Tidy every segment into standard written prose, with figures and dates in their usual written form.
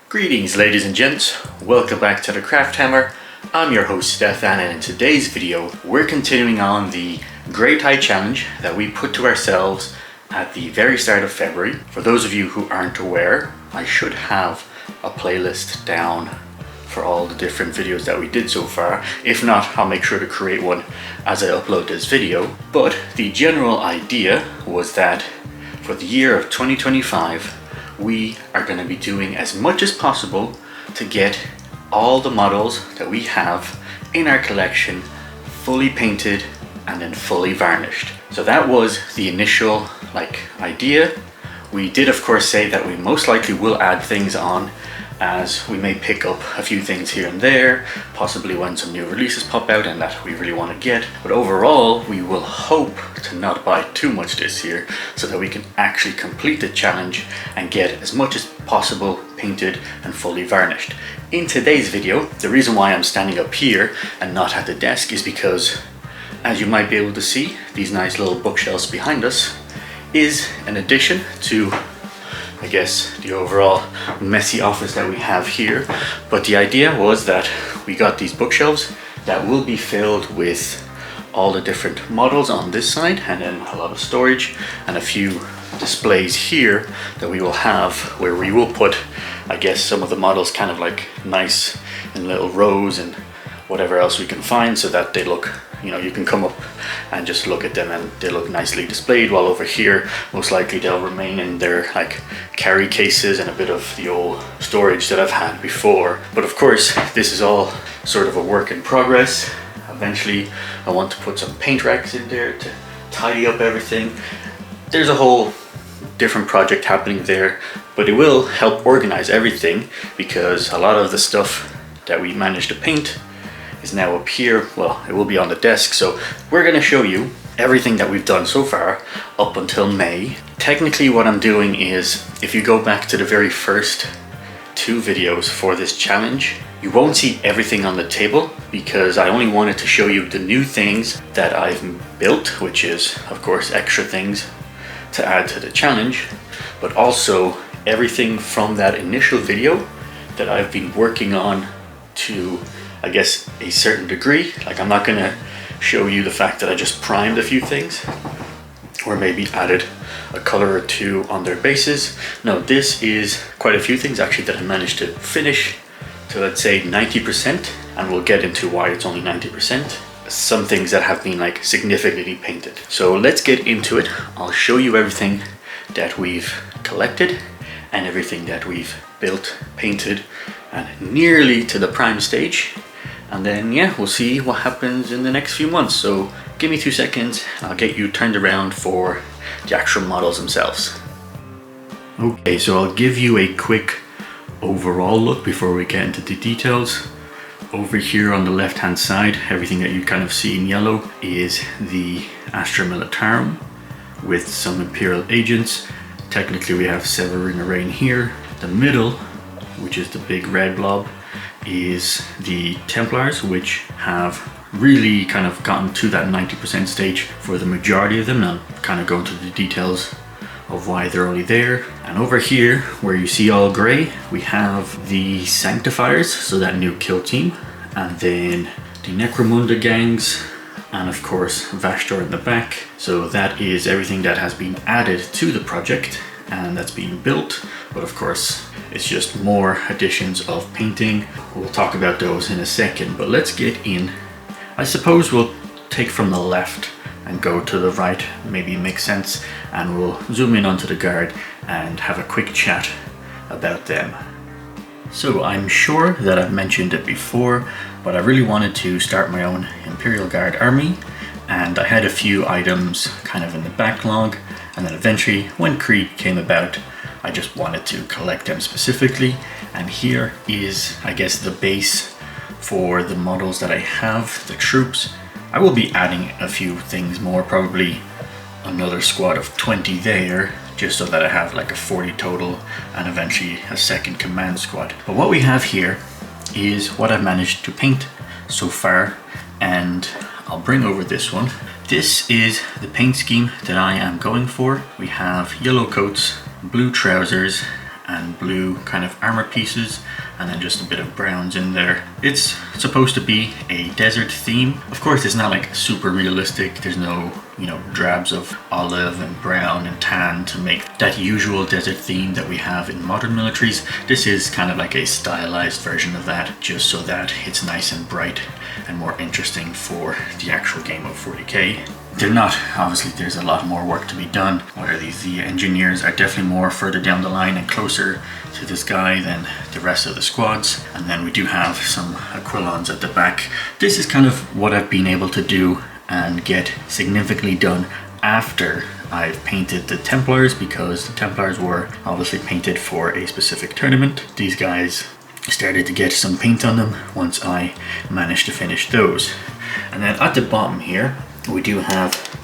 Greetings ladies and gents, welcome back to the Craft Hammer. I'm your host Stefan, and in today's video we're continuing on the Grey Tie Challenge that we put to ourselves at the very start of February. For those of you who aren't aware, I should have a playlist down for all the different videos that we did so far. If not, I'll make sure to create one as I upload this video. But the general idea was that for the year of 2025, we are going to be doing as much as possible to get all the models that we have in our collection fully painted and then fully varnished. So that was the initial idea. We did of course say that we most likely will add things on, as we may pick up a few things here and there, possibly when some new releases pop out and that we really want to get. But overall, we will hope to not buy too much this year so that we can actually complete the challenge and get as much as possible painted and fully varnished. In today's video, the reason why I'm standing up here and not at the desk is because, as you might be able to see, these nice little bookshelves behind us is an addition to, I guess, the overall messy office that we have here. But the idea was that we got these bookshelves that will be filled with all the different models on this side, and then a lot of storage and a few displays here that we will have, where we will put, I guess, some of the models kind of like nice in little rows and whatever else we can find, so that they look, you can come up and just look at them and they look nicely displayed, while over here most likely they'll remain in their carry cases and a bit of the old storage that I've had before. But of course this is all sort of a work in progress. Eventually I want to put some paint racks in there to tidy up everything. There's a whole different project happening there, but it will help organize everything, because a lot of the stuff that we managed to paint is now up here. Well, it will be on the desk. So we're going to show you everything that we've done so far up until May. Technically what I'm doing is, if you go back to the very first two videos for this challenge, you won't see everything on the table, because I only wanted to show you the new things that I've built, which is of course extra things to add to the challenge, but also everything from that initial video that I've been working on to, I guess, a certain degree. I'm not gonna show you the fact that I just primed a few things or maybe added a color or two on their bases. No, this is quite a few things actually that I managed to finish to, let's say, 90%, and we'll get into why it's only 90%. Some things that have been significantly painted. So let's get into it. I'll show you everything that we've collected and everything that we've built, painted, and nearly to the prime stage. And then yeah, we'll see what happens in the next few months. So give me 2 seconds, I'll get you turned around for the actual models themselves. Okay, so I'll give you a quick overall look before we get into the details. Over here on the left hand side, everything that you kind of see in yellow is the Astra Militarum with some Imperial agents. Technically we have Severin Arain here. The middle, which is the big red blob, is the Templars, which have really kind of gotten to that 90% stage for the majority of them. I'll kind of go into the details of why they're only there. And over here, where you see all grey, we have the Sanctifiers, so that new kill team, and then the Necromunda gangs, and of course Vashtor in the back. So that is everything that has been added to the project and that's being built, but of course it's just more additions of painting. We'll talk about those in a second, but let's get in. I suppose we'll take from the left and go to the right, maybe makes sense, and we'll zoom in onto the guard and have a quick chat about them. So I'm sure that I've mentioned it before, but I really wanted to start my own Imperial Guard army, and I had a few items kind of in the backlog, and then eventually when Creed came about, I just wanted to collect them specifically. And here is, I guess, the base for the models that I have, the troops. I will be adding a few things more, probably another squad of 20 there, just so that I have a 40 total, and eventually a second command squad. But what we have here is what I've managed to paint so far, and I'll bring over this one. This is the paint scheme that I am going for. We have yellow coats, blue trousers, and blue kind of armor pieces, and then just a bit of browns in there. It's supposed to be a desert theme. Of course, it's not like super realistic. There's no, you know, drabs of olive and brown and tan to make that usual desert theme that we have in modern militaries. This is kind of like a stylized version of that, just so that it's nice and bright and more interesting for the actual game of 40k. They're not, obviously there's a lot more work to be done, where the engineers are definitely more further down the line and closer to this guy than the rest of the squads. And then we do have some Aquilons at the back. This is kind of what I've been able to do and get significantly done after I've painted the Templars, because the Templars were obviously painted for a specific tournament. These guys started to get some paint on them once I managed to finish those. And then at the bottom here, we do have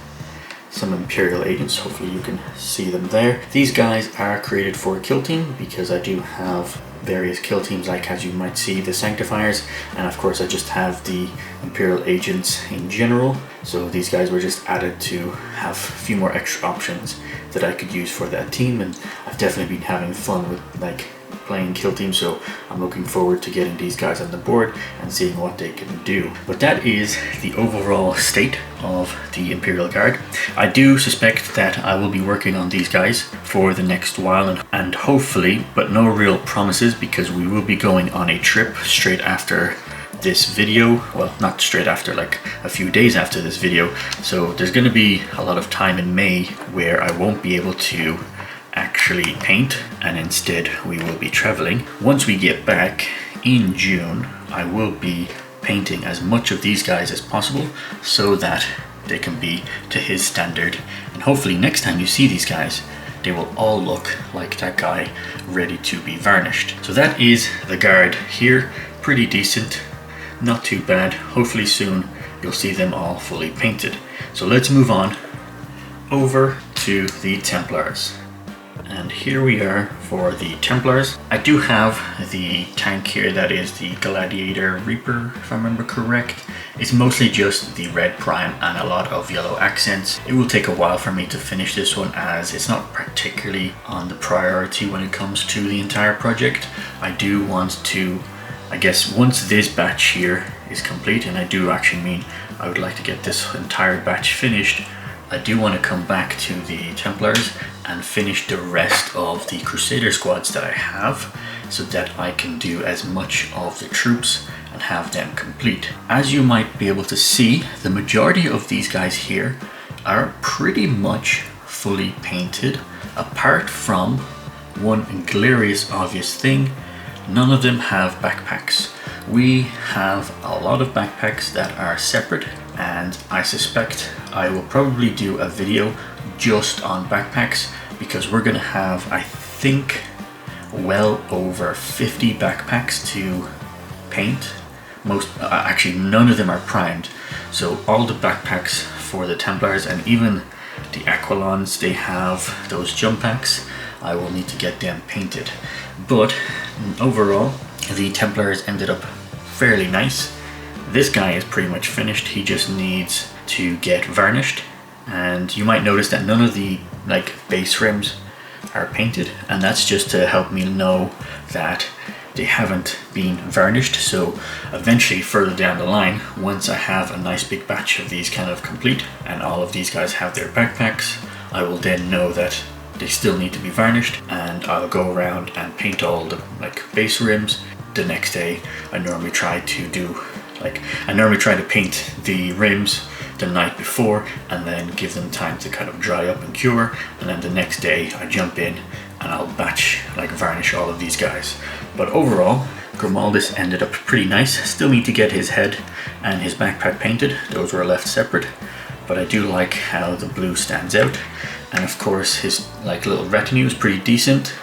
some Imperial agents. Hopefully you can see them there. These guys are created for a kill team, because I do have various kill teams, like as you might see the Sanctifiers, and of course I just have the Imperial agents in general. So these guys were just added to have a few more extra options that I could use for that team, and I've definitely been having fun with like playing kill team, so I'm looking forward to getting these guys on the board and seeing what they can do. But that is the overall state of the Imperial Guard. I do suspect that I will be working on these guys for the next while, and hopefully, but no real promises, because we will be going on a trip straight after this video. Well, not straight after, like a few days after this video. So there's going to be a lot of time in May where I won't be able to actually paint, and instead we will be traveling. Once we get back in June, I will be painting as much of these guys as possible so that they can be to his standard, and hopefully next time you see these guys, they will all look like that guy, ready to be varnished. So that is the guard here. Pretty decent, not too bad. Hopefully soon you'll see them all fully painted. So let's move on over to the Templars. And here we are for the Templars. I do have the tank here that is the Gladiator Reaper, if I remember correct. It's mostly just the red prime and a lot of yellow accents. It will take a while for me to finish this one, as it's not particularly on the priority when it comes to the entire project. I do want to, I guess, once this batch here is complete, and I do actually mean I would like to get this entire batch finished, I do want to come back to the Templars and finish the rest of the Crusader squads that I have, so that I can do as much of the troops and have them complete. As you might be able to see, the majority of these guys here are pretty much fully painted, apart from one glorious obvious thing: none of them have backpacks. We have a lot of backpacks that are separate, and I suspect I will probably do a video just on backpacks, because we're gonna have, I think, well over 50 backpacks to paint. Most, actually none of them are primed, so all the backpacks for the Templars and even the Aquilons, they have those jump packs. I will need to get them painted, but overall the Templars ended up fairly nice. This guy is pretty much finished. He just needs to get varnished, and you might notice that none of the like base rims are painted, and that's just to help me know that they haven't been varnished. So eventually further down the line, once I have a nice big batch of these kind of complete and all of these guys have their backpacks, I will then know that they still need to be varnished, and I'll go around and paint all the like base rims. The next day I normally try to paint the rims the night before, and then give them time to kind of dry up and cure, and then the next day I jump in and I'll batch like varnish all of these guys. But overall, Grimaldus ended up pretty nice. Still need to get his head and his backpack painted. Those were left separate, but I do like how the blue stands out. And of course his like little retinue is pretty decent.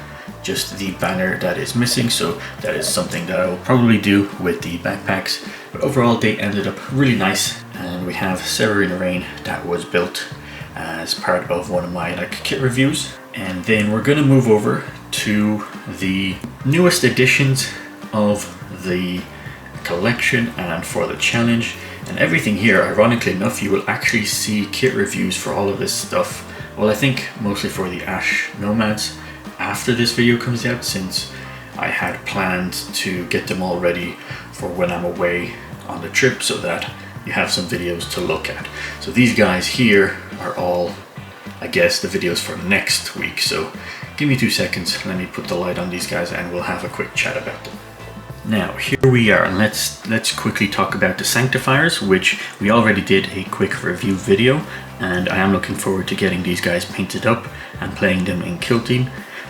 Just the banner that is missing, so that is something that I will probably do with the backpacks. But overall they ended up really nice, and we have Severine Rain that was built as part of one of my like kit reviews. And then we're gonna move over to the newest editions of the collection and for the challenge. And everything here, ironically enough, you will actually see kit reviews for all of this stuff. Well, I think mostly for the Ash Nomads after this video comes out, since I had planned to get them all ready for when I'm away on the trip, so that you have some videos to look at. So these guys here are all, I guess, the videos for next week. So give me 2 seconds, let me put the light on these guys and we'll have a quick chat about them. Now here we are, and let's quickly talk about the Sanctifiers, which we already did a quick review video, and I am looking forward to getting these guys painted up and playing them in quilting.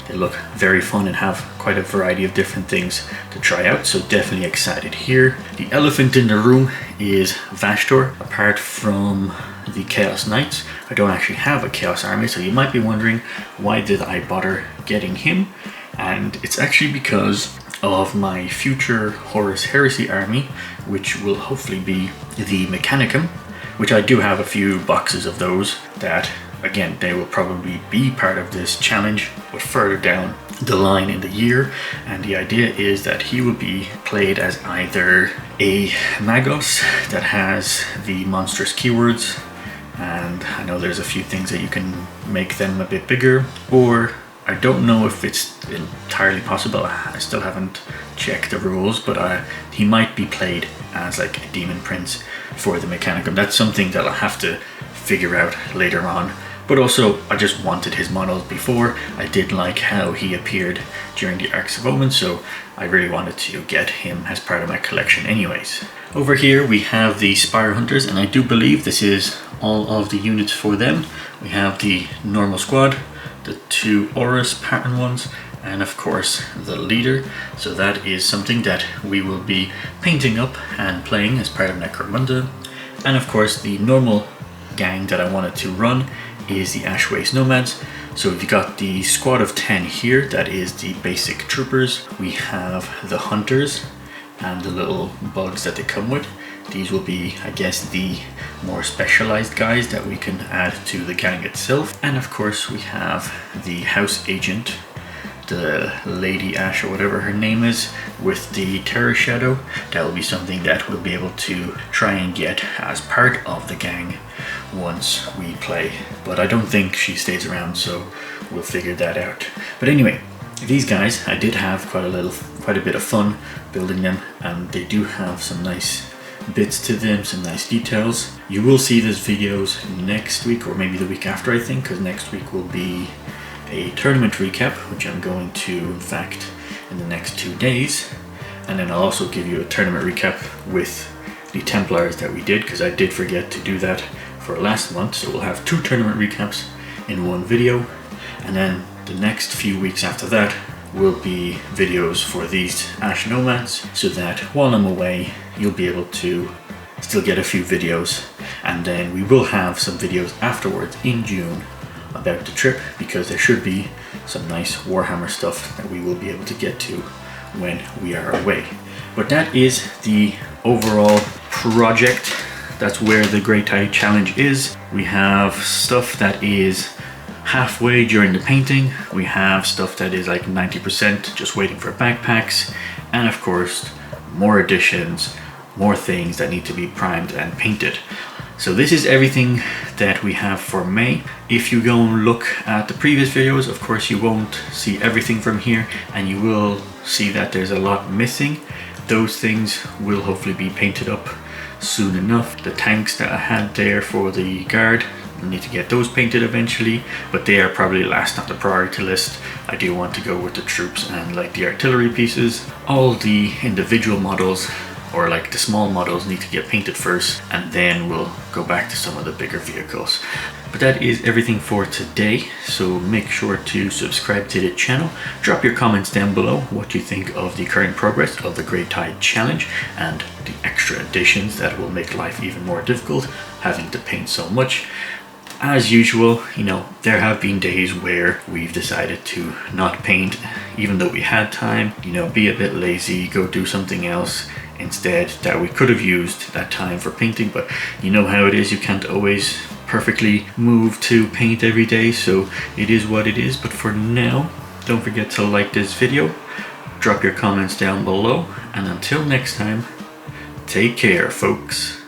They look very fun and have quite a variety of different things to try out, so definitely excited here. The elephant in the room is Vashtor. Apart from the Chaos Knights, I don't actually have a Chaos Army, so you might be wondering, why did I bother getting him? And it's actually because of my future Horus Heresy army, which will hopefully be the Mechanicum, which I do have a few boxes of those that, again, they will probably be part of this challenge, but further down the line in the year. And the idea is that he will be played as either a Magos that has the monstrous keywords, and I know there's a few things that you can make them a bit bigger, or I don't know if it's entirely possible, I still haven't checked the rules, but he might be played as like a Demon Prince for the Mechanicum. That's something that I'll have to figure out later on. But also, I just wanted his models before. I did like how he appeared during the Arcs of Omen, so I really wanted to get him as part of my collection anyways. Over here we have the Spire Hunters, and I do believe this is all of the units for them. We have the normal squad, the 2 Horus pattern ones, and of course the leader. So that is something that we will be painting up and playing as part of Necromunda. And of course the normal gang that I wanted to run is the Ash Waste Nomads. So we've got the squad of 10 here, that is the basic troopers. We have the hunters and the little bugs that they come with. These will be, I guess, the more specialized guys that we can add to the gang itself. And of course we have the house agent, the Lady Ash or whatever her name is, with the Terror Shadow. That will be something that we'll be able to try and get as part of the gang once we play. But I don't think she stays around, so we'll figure that out. But anyway, these guys, I did have quite a bit of fun building them, and they do have some nice bits to them, some nice details. You will see these videos next week, or maybe the week after, I think, because next week will be a tournament recap, which I'm going to, in fact, in the next 2 days. And then I'll also give you a tournament recap with the Templars that we did, because I did forget to do that for last month. So we'll have 2 tournament recaps in one video, and then the next few weeks after that will be videos for these Ash Nomads, so that while I'm away you'll be able to still get a few videos. And then we will have some videos afterwards in June about the trip, because there should be some nice Warhammer stuff that we will be able to get to when we are away. But that is the overall project. That's where the Great Tide Challenge is. We have stuff that is halfway during the painting, we have stuff that is like 90% just waiting for backpacks, and of course more additions, more things that need to be primed and painted. So this is everything that we have for May. If you go and look at the previous videos, of course you won't see everything from here, and you will see that there's a lot missing. Those things will hopefully be painted up soon enough. The tanks that I had there for the guard, I need to get those painted eventually, but they are probably last on the priority list. I do want to go with the troops and like the artillery pieces. All the individual models, or like the small models, need to get painted first, and then we'll go back to some of the bigger vehicles. But that is everything for today, so make sure to subscribe to the channel. Drop your comments down below what you think of the current progress of the Great Tide Challenge and the extra additions that will make life even more difficult, having to paint so much. As usual, you know, there have been days where we've decided to not paint, even though we had time, you know, be a bit lazy, go do something else instead, that we could have used that time for painting. But you know how it is, you can't always perfectly move to paint every day, so it is what it is. But for now, don't forget to like this video, drop your comments down below, and until next time, take care, folks.